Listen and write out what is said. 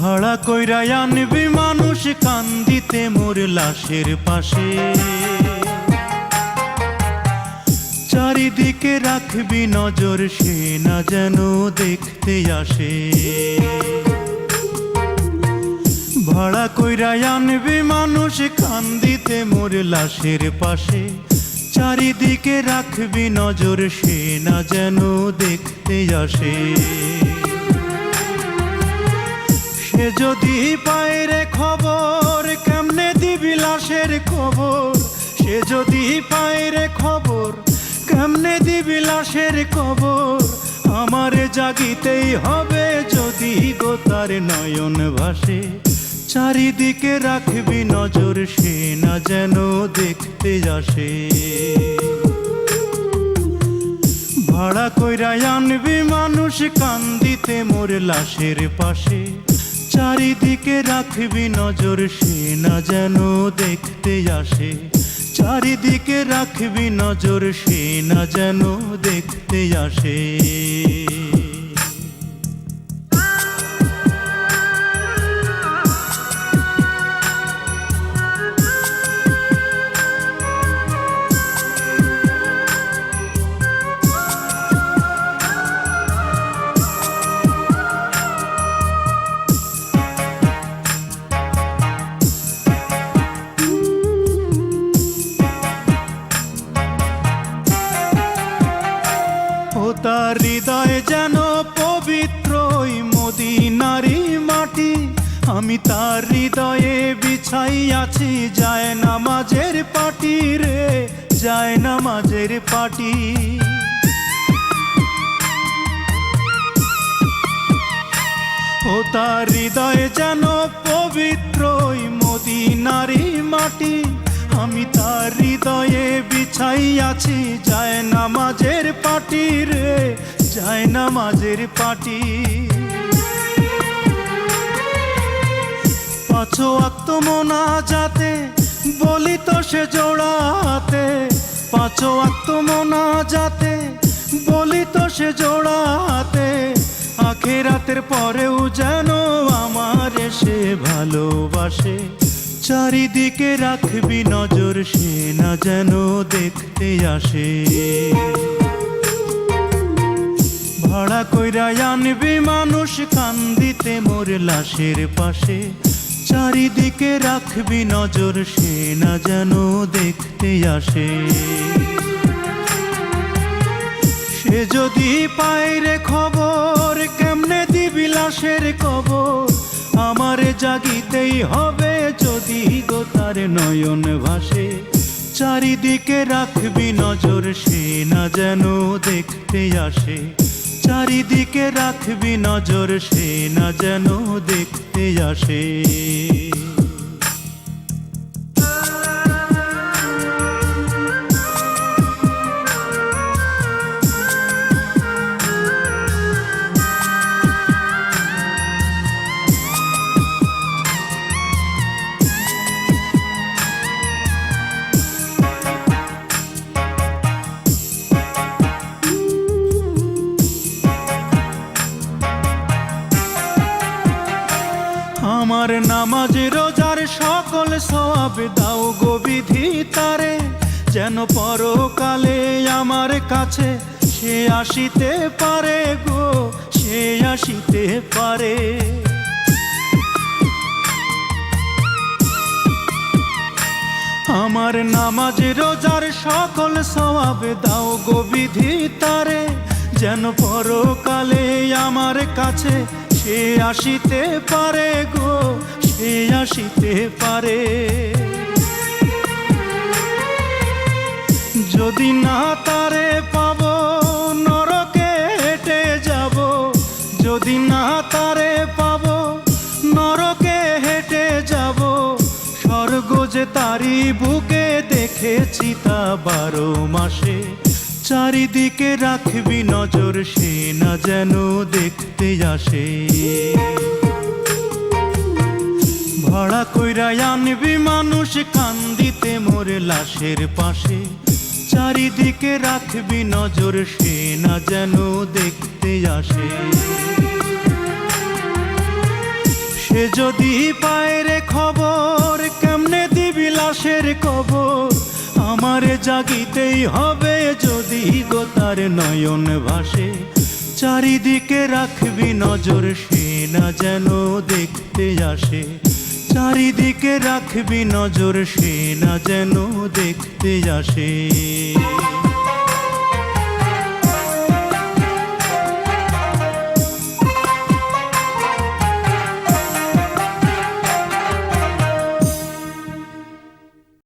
ভাড়া কইরা আনবি মানুষ কান্দিতে মোর লাশের পাশে, চারিদিকে রাখবি নজর সে না যেন দেখতে আসে। ভাড়া কইরা আনবি মানুষ কান্দিতে মোর লাশের পাশে, চারিদিকে রাখবি নজর সে না যেন দেখতে আসে। সে যদি পায় রে খবর কেমনে দিবি লাশের খবর, সে যদি পায় রে খবর কেমনে দিবি লাশের খবর। আমারে জাগিতেই হবে যদি গো তার নয়ন ভাসে, চারিদিকে রাখবি নজর সে না যেন দেখতে আসে। ভাড়া কইরা আনবি মানুষ কান্দিতে মোর লাশের পাশে, চারিদিকে রাখবি নজর সে না যেন দেখতে আসে। চারিদিকে রাখবি নজর সে না যেন দেখতে আসে। তার হৃদয় যেন পবিত্র মদিনারি মাটি, আমি তার হৃদয়ে বিছাই আছি যায় নামাজের পাটি রে, যায় নামাজের পাটি। ও তার হৃদয় যেন পবিত্র মদিনারি মাটি, আমি তার হৃদয়ে বিছাই আছি যায় নামাজের পাটি রে, যায় নামাজের পাটি। পাঁচ ওয়াক্ত মোনাজাতে বলি তো সে জোড়াতে, পাঁচ ওয়াক্ত মোনাজাতে বলি তো সে জোড়াতে। আখিরাতের পরেও যেন আমার সে ভালোবাসে, চারিদিকে রাখবি নজর সে না যেন দেখতে আসে। ভাড়া কইরা আনবি মানুষ কান্দিতে মোর লাশের পাশে, চারিদিকে রাখবি নজর সে না যেন দেখতে আসে। সে যদি পায় রে খবর কেমনে দিবি লাশের খবর। আমারে জাগিতেই হবে যদি গো তার নয়ন ভাসে, চারিদিকে রাখবি নজর সে না যেন দেখতে আসে। চারিদিকে রাখবি নজর সে না যেন দেখতে আসে। আমার নামাজ রোজার সকল সওয়াব দাও গো বিধি তারে, যেন পরকালে আমার কাছে সে আসিতে পারে গো, সে আসিতে পারে। আমার নামাজ রোজার সকল সওয়াব দাও গো বিধি তারে, যেন পরকালে আমার কাছে সে আসিতে পারে গো, সে আসিতে পারে। যদি না তারে পাবো নরকে হেঁটে যাব, যদি না তারে পাবো নরকে হেঁটে যাব। স্বর্গ যে তারি বুকে দেখেছি তা 12 মাসে, চারিদিকে রাখবি নজর সে না যেন দেখতে আসে। ভাড়া কইরা আনবি মানুষ কান্দিতে মোর লাশের পাশে, চারিদিকে রাখবি নজর সে না যেন দেখতে আসে। সে যদি পায় রে খবর কেমনে দিবি লাশের কবর, আমারে জাগিতেই হবে যদি গো তার নয়ন ভাসে। চারিদিকে রাখবি নজর সে না যেন দেখতে আসে, চারিদিকে রাখবি নজর সে না যেন দেখতে আসে।